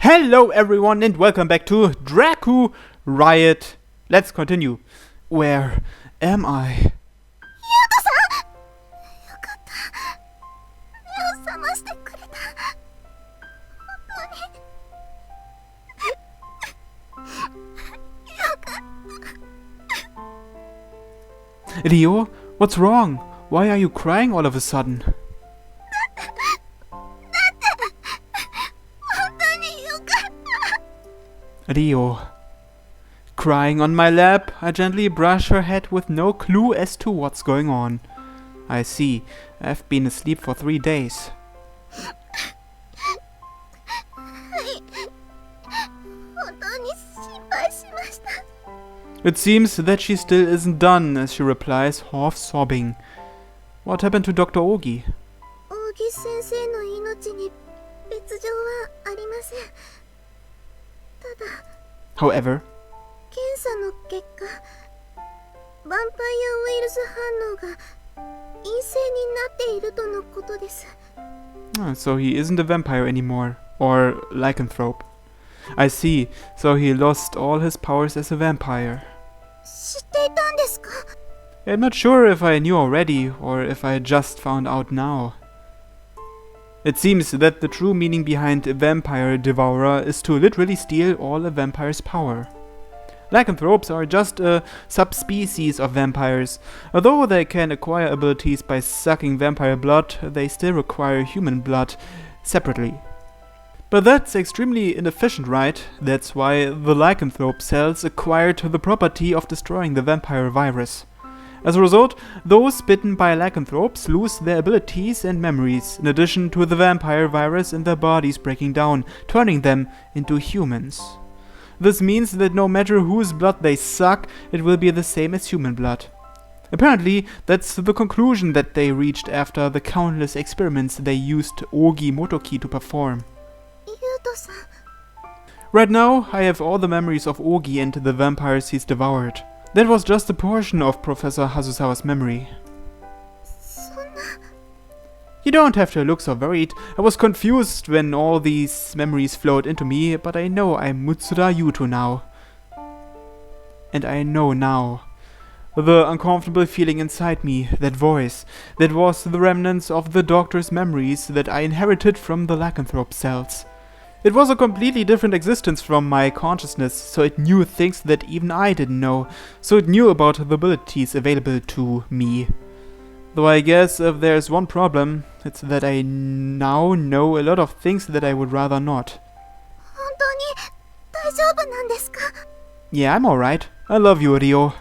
Hello everyone and welcome back to Dracu-riot. Let's continue. Where am I? Ryo, what's wrong? Why are you crying all of a sudden? Ryo. Crying on my lap, I gently brush her head with no clue as to what's going on. I see. I've been asleep for 3 days. It seems that she still isn't done, as she replies, half sobbing. What happened to Dr. Ogi? However, so he isn't a vampire anymore, or lycanthrope. I see, so he lost all his powers as a vampire. I'm not sure if I knew already, or if I just found out now. It seems that the true meaning behind a vampire devourer is to literally steal all a vampire's power. Lycanthropes are just a subspecies of vampires. Although they can acquire abilities by sucking vampire blood, they still require human blood separately. But that's extremely inefficient, right? That's why the lycanthrope cells acquired the property of destroying the vampire virus. As a result, those bitten by lycanthropes lose their abilities and memories, in addition to the vampire virus in their bodies breaking down, turning them into humans. This means that no matter whose blood they suck, it will be the same as human blood. Apparently, that's the conclusion that they reached after the countless experiments they used Ogi Motoki to perform. Right now, I have all the memories of Ogi and the vampires he's devoured. That was just a portion of Professor Hazusawa's memory. You don't have to look so worried. I was confused when all these memories flowed into me, but I know I'm Mutsura Yuto now. And I know now. The uncomfortable feeling inside me, that voice, that was the remnants of the doctor's memories that I inherited from the lycanthrope cells. It was a completely different existence from my consciousness, so it knew things that even I didn't know, so it knew about the abilities available to me. Though I guess if there's one problem, it's that I now know a lot of things that I would rather not. Yeah, I'm alright. I love you, Ryo.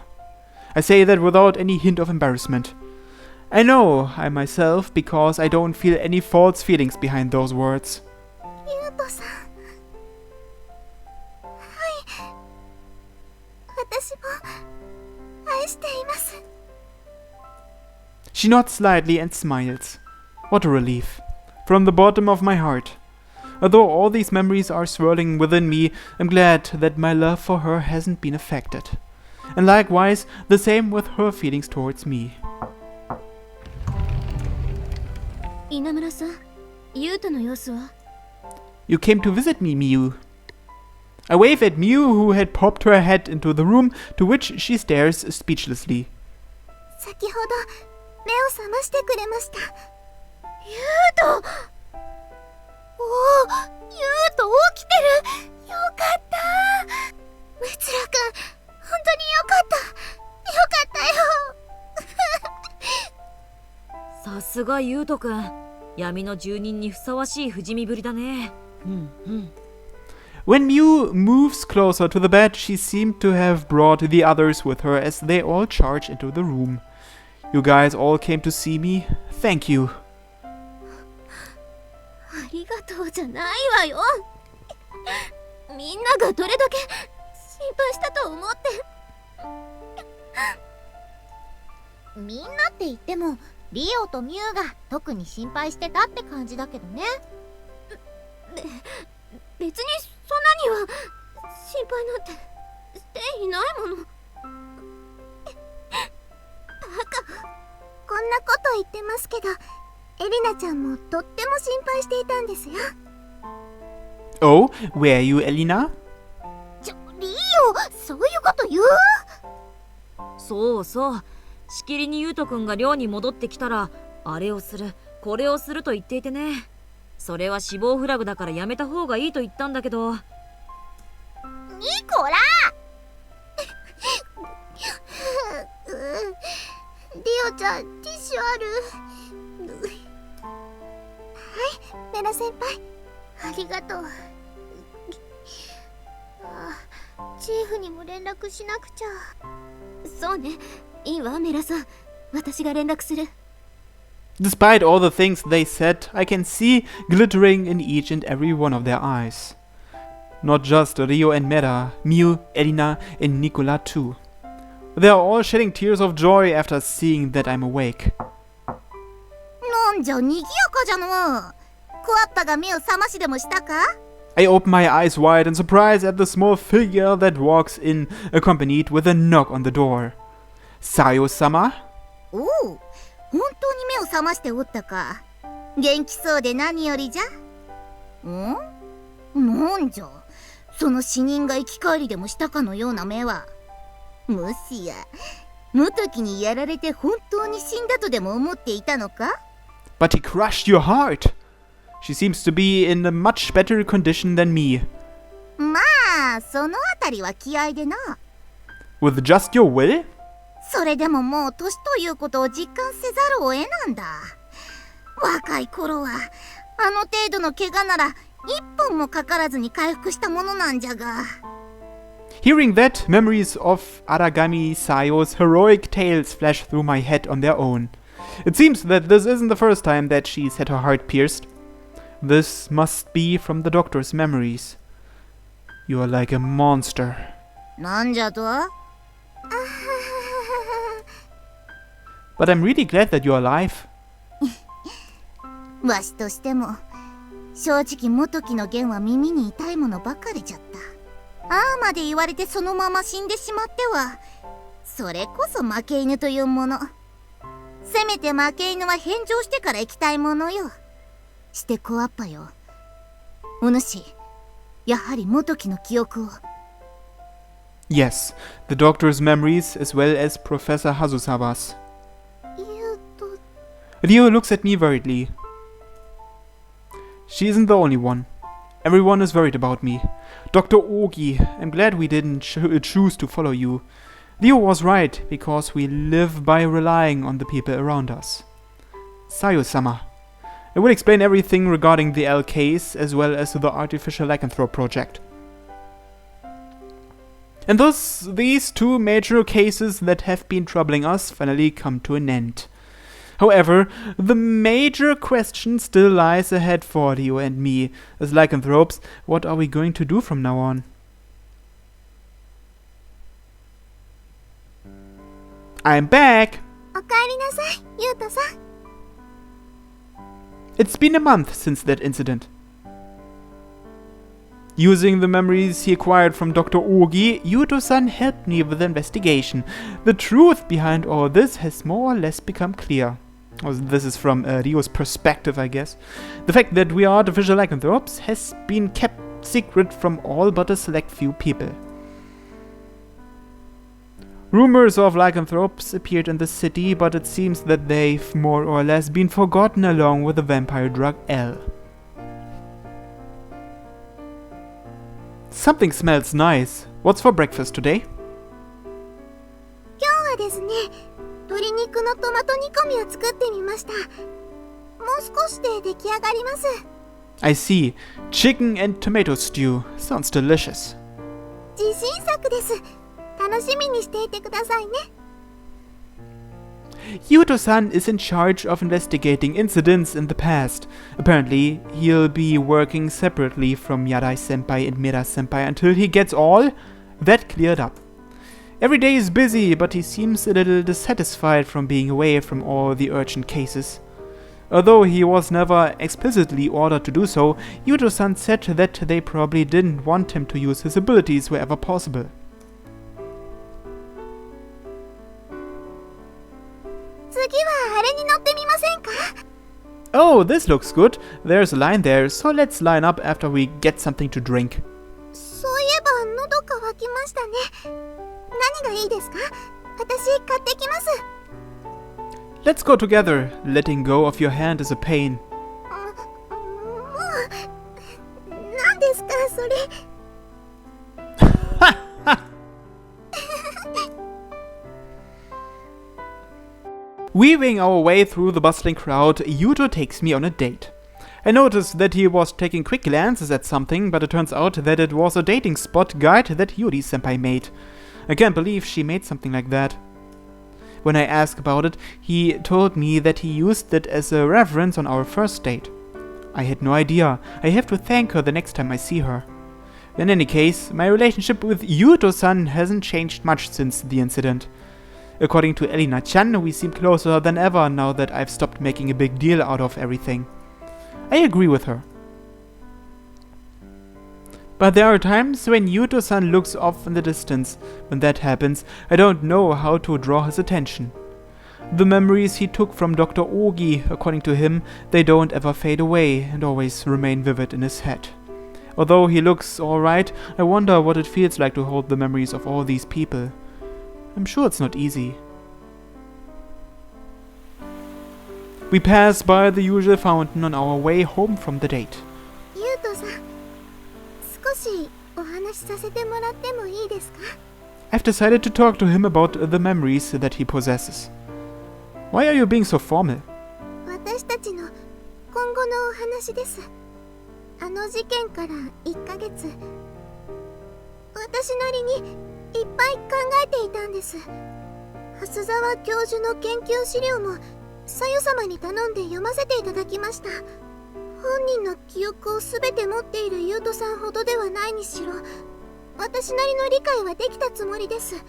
I say that without any hint of embarrassment. I know I'm myself because I don't feel any false feelings behind those words. She nods slightly and smiles. What a relief. From the bottom of my heart. Although all these memories are swirling within me, I'm glad that my love for her hasn't been affected. And likewise, the same with her feelings towards me. You came to visit me, Miu. I wave at Miu, who had popped her head into the room, to which she stares speechlessly. When Miu moves closer to the bed, she seemed to have brought the others with her as they all charge into the room. You guys all came to see me? Thank you. Oh, were you, Elena? リオ、そういうこと言う？そうそう。しきりにゆうとくんが寮に戻ってきたら、あれをする、これをすると言っていてね。それは死亡フラグだからやめた方がいいと言ったんだけど。ニコラリオちゃん、ティッシュある？はい、メラ先輩、ありがとう。チーフにも連絡しなくちゃ。そうね、いいわメラさん、私が連絡する。 Despite all the things they said, I can see glittering in each and every one of their eyes. Not just Rio and Mera, Miu, Elena, and Nicola too. They are all shedding tears of joy after seeing that I'm awake. なんじゃ賑やかじゃの。クワッパが目を覚ましでもしたか？ I open my eyes wide in surprise at the small figure that walks in, accompanied with a knock on the door. Sayo-sama? おう、本当に目を覚ましておったか。元気そうで何よりじゃ。なんじゃ、その死人が生き返りでもしたかのような目は。もしや元木にやられて本当に死んだとでも思っていたのか？ But he crushed your heart. She seems to be in a much better condition than me. まあ、そのあたりは気合でな。 With just your will? それでももう年ということを実感せざるを得なんだ。若い頃はあの程度の怪我なら一本もかからずに回復したものなんじゃが。 Hearing that, memories of Aragami Sayo's heroic tales flash through my head on their own. It seems that this isn't the first time that she's had her heart pierced. This must be from the doctor's memories. You are like a monster. なんじゃと？But I'm really glad that you're alive. わしとしても正直元木の弦は耳に痛いものばかりじゃった。ああまで言われてそのまま死んでしまっては、それこそ負け犬というもの。せめて負け犬は返上してから行きたいものよ。してコアッパよ、お主やはり元木の記憶を。 Yes, the doctor's memories as well as Professor Hazusawa's. Rio looks at me worriedly. She isn't the only one. Everyone is worried about me. Dr. Ogi, I'm glad we didn't choose to follow you. Rio was right, because we live by relying on the people around us. Sayo-sama. I will explain everything regarding the L case as well as the artificial lycanthrope project. And thus, these two major cases that have been troubling us finally come to an end. However, the major question still lies ahead for Rio and me. As lycanthropes, what are we going to do from now on? I'm back! おかえりなさい、ユウトさん。 It's been a month since that incident. Using the memories he acquired from Dr. Ogi, Yuto-san helped me with the investigation. The truth behind all this has more or less become clear. Well, this is from Rio's perspective, I guess. The fact that we are artificial lycanthropes has been kept secret from all but a select few people. Rumors of lycanthropes appeared in the city, but it seems that they've more or less been forgotten along with the vampire drug L. Something smells nice. What's for breakfast today? 今日はですね、鶏肉のトマト煮込みを作ってみました。もう少しで出来上がります。 I see. Chicken and tomato stew. Sounds delicious. 自信作です。楽しみにしていてくださいね。 Yuto-san is in charge of investigating incidents in the past. Apparently, he'll be working separately from Yarai-senpai and Mira-senpai until he gets all that cleared up. Every day is busy, but he seems a little dissatisfied from being away from all the urgent cases. Although he was never explicitly ordered to do so, Yuto-san said that they probably didn't want him to use his abilities wherever possible. 次はあれに乗ってみませんか？ Oh, Oh, this looks good. There's a line there, so let's line up after we get something to drink. そういえば喉乾きましたね。何がいいですか？私買ってきます。Let's go together. Letting go of your hand is a pain. もう、何ですかそれ。Weaving our way through the bustling crowd, Yuto takes me on a date. I noticed that he was taking quick glances at something, but it turns out that it was a dating spot guide that Yuri-senpai made. I can't believe she made something like that. When I asked about it, he told me that he used it as a reference on our first date. I had no idea. I have to thank her the next time I see her. In any case, my relationship with Yuto-san hasn't changed much since the incident. According to Elina-chan, we seem closer than ever now that I've stopped making a big deal out of everything. I agree with her. But there are times when Yuto-san looks off in the distance. When that happens, I don't know how to draw his attention. The memories he took from Dr. Ogi, according to him, they don't ever fade away and always remain vivid in his head. Although he looks alright, I wonder what it feels like to hold the memories of all these people. I'm sure it's not easy. We pass by the usual fountain on our way home from the date. ゆうとさん、少しお話しさせてもらってもいいですか？ I've decided to talk to him about the memories that he possesses. Why are you being so formal? 私たちの今後のお話です。あの事件から1ヶ月、私なりにいっぱい考えていたんです。蓮沢教授の研究資料もさゆ様に頼んで読ませていただきました。本人の記憶をすべて持っている優斗さんほどではないにしろ、私なりの理解はできたつもりです。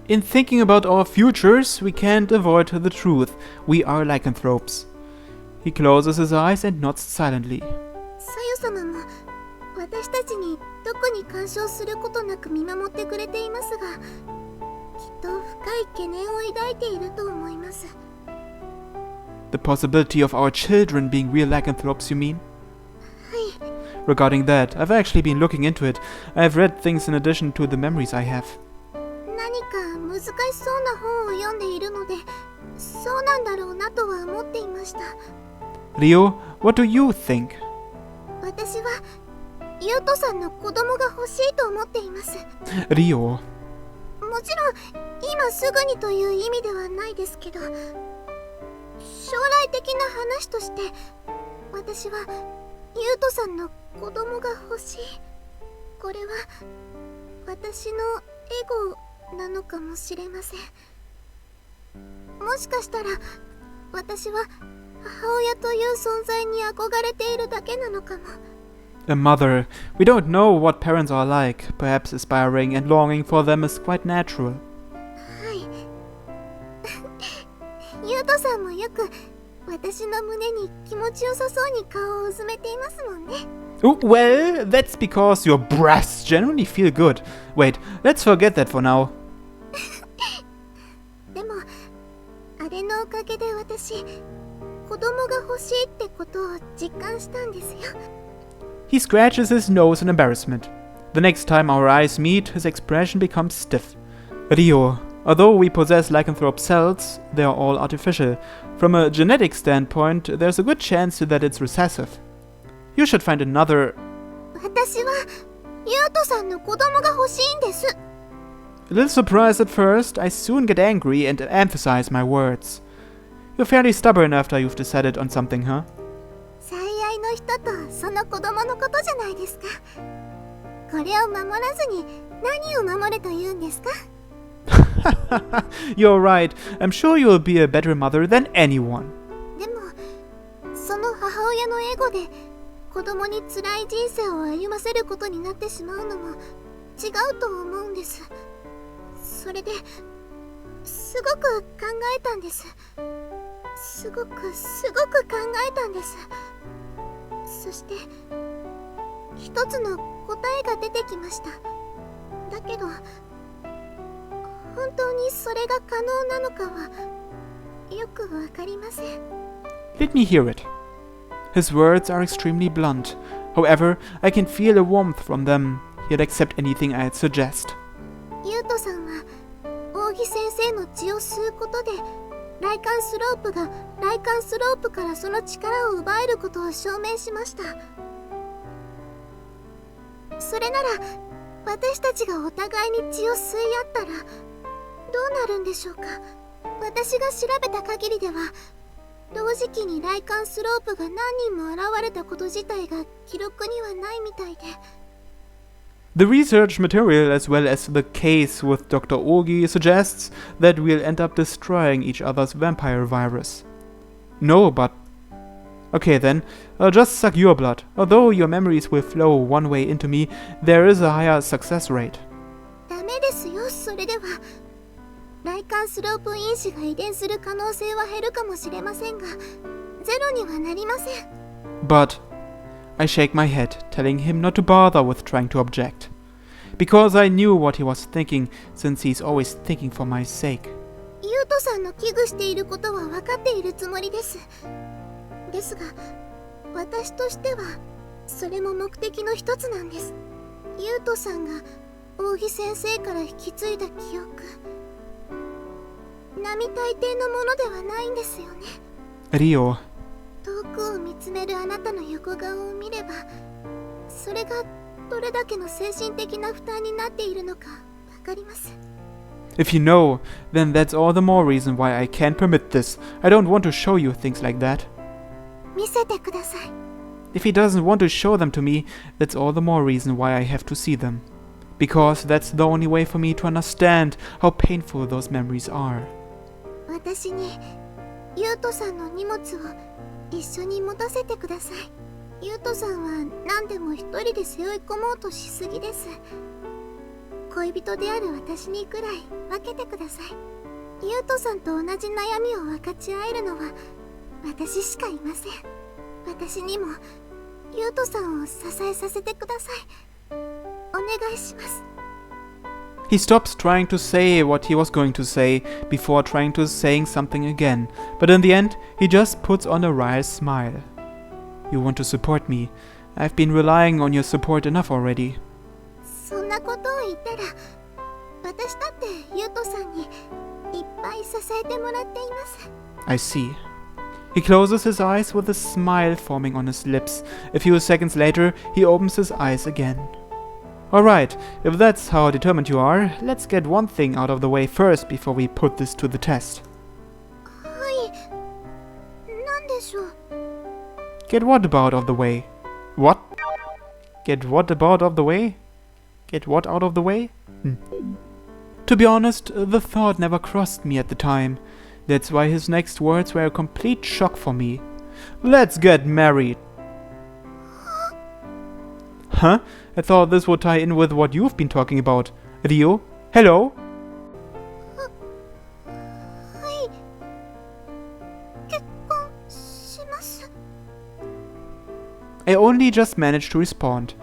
In thinking about our futures, we can't avoid the truth. We are lycanthropes. He closes his eyes and nods silently. さゆ様も私たちに特に干渉することなく見守ってくれていますが、きっと深い懸念を抱いていると思います。The possibility of our children being real lycanthropes, you mean? はい。 Regarding that, I've actually been looking into it. I've read things in addition to the memories I have. 何か難しそうな本を読んでいるので、そうなんだろうなとは思っていました。Rio, what do you think? 私は優斗さんの子供が欲しいと思っています。 Rio. もちろん今すぐにという意味ではないですけど、将来的な話として私は優斗さんの子供が欲しい。これは私のエゴなのかもしれません。もしかしたら私は母親という存在に憧れているだけなのかも。A mother. We don't know what parents are like. Perhaps aspiring and longing for them is quite natural. はい。優斗さんもよく私の胸に気持ちよさそうに顔をうずめていますもんね。Oh, well, that's because your breasts generally feel good. Wait, let's forget that for now. でもあれのおかげで私、子供が欲しいってことを実感したんですよ。He scratches his nose in embarrassment. The next time our eyes meet, his expression becomes stiff. Rio, although we possess lycanthrope cells, they are all artificial. From a genetic standpoint, there's a good chance that it's recessive. You should find another... 私は優斗さんの子供が欲しいんです。A little surprised at first, I soon get angry and emphasize my words. You're fairly stubborn after you've decided on something, huh? 最愛の人とその子供のことじゃないですか。これを守らずに何を守れと言うんですか？ You're right. I'm sure you'll be a better mother than anyone. でもその母親のエゴで子供に辛い人生を歩ませることになってしまうのも違うと思うんです。それですごく考えたんです。すごく考えたんです。そして一つの答えが出てきました。だけど本当にそれが可能なのかはよくわかりません。Let me hear it. His words are extremely blunt. However, I can feel a warmth from them. He'd accept anything I'd suggest. ユウトさんは扇先生の血を吸うことで雷管スロープが雷管スロープからその力を奪えることを証明しました。それなら私たちがお互いに血を吸い合ったらどうなるんでしょうか。私が調べた限りでは同時期に雷管スロープが何人も現れたこと自体が記録にはないみたいで。The research material as well as the case with Dr. Ogi suggests that we'll end up destroying each other's vampire virus. No, but... Okay then, I'll just suck your blood. Although your memories will flow one way into me, there is a higher success rate. ダメですよ、それでは。雷管スロープ因子が遺伝する可能性は減るかもしれませんが、ゼロにはなりません。But... I shake my head, telling him not to bother with trying to object. Because I knew what he was thinking, since he's always thinking for my sake. ユウトさんの危惧していることは分かっているつもりです。ですが、私としては、それも目的の一つなんです。ユウトさんが扇先生から引き継いだ記憶。並大抵のものではないんですよね。Rio. 遠くを見つめるあなたの横顔を見れば、それがどれだけの精神的な負担になっているのかわかります。If you know, then that's all the more reason why I can't permit this. I don't want to show you things like that. 見せてください。If he doesn't want to show them to me, that's all the more reason why I have to see them. Because that's the only way for me to understand how painful those memories are. 私にユウトさんの荷物を一緒に持たせてください。ユウトさんは何でも一人で背負い込もうとしすぎです。恋人である私にくらい分けてください。ユウトさんと同じ悩みを分かち合えるのは私しかいません。私にもユウトさんを支えさせてください。お願いします。He stops trying to say what he was going to say before trying to saying something again, but in the end, he just puts on a wry smile. You want to support me. I've been relying on your support enough already. そんなことを言ったら、私だってユウトさんにいっぱい支えてもらっています。I see. He closes his eyes with a smile forming on his lips. A few seconds later, he opens his eyes again. Alright, if that's how determined you are, let's get one thing out of the way first before we put this to the test. はい、何でしょう。Get what about of the way? What? Get what about of the way? Get what out of the way? To be honest, the thought never crossed me at the time. That's why his next words were a complete shock for me. Let's get married. Huh? I thought this would tie in with what you've been talking about. Rio? Hello? はい、結婚します。I only just managed to respond.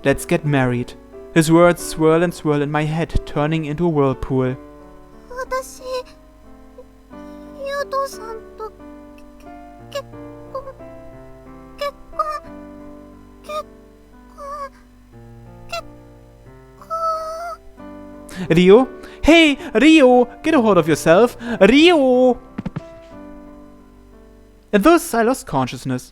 Let's get married. His words swirl and swirl in my head, turning into a whirlpool. 私、ユウトさんと結婚、結婚、結婚、結婚。Rio? Hey, Rio! Get a hold of yourself! Rio! And thus I lost consciousness.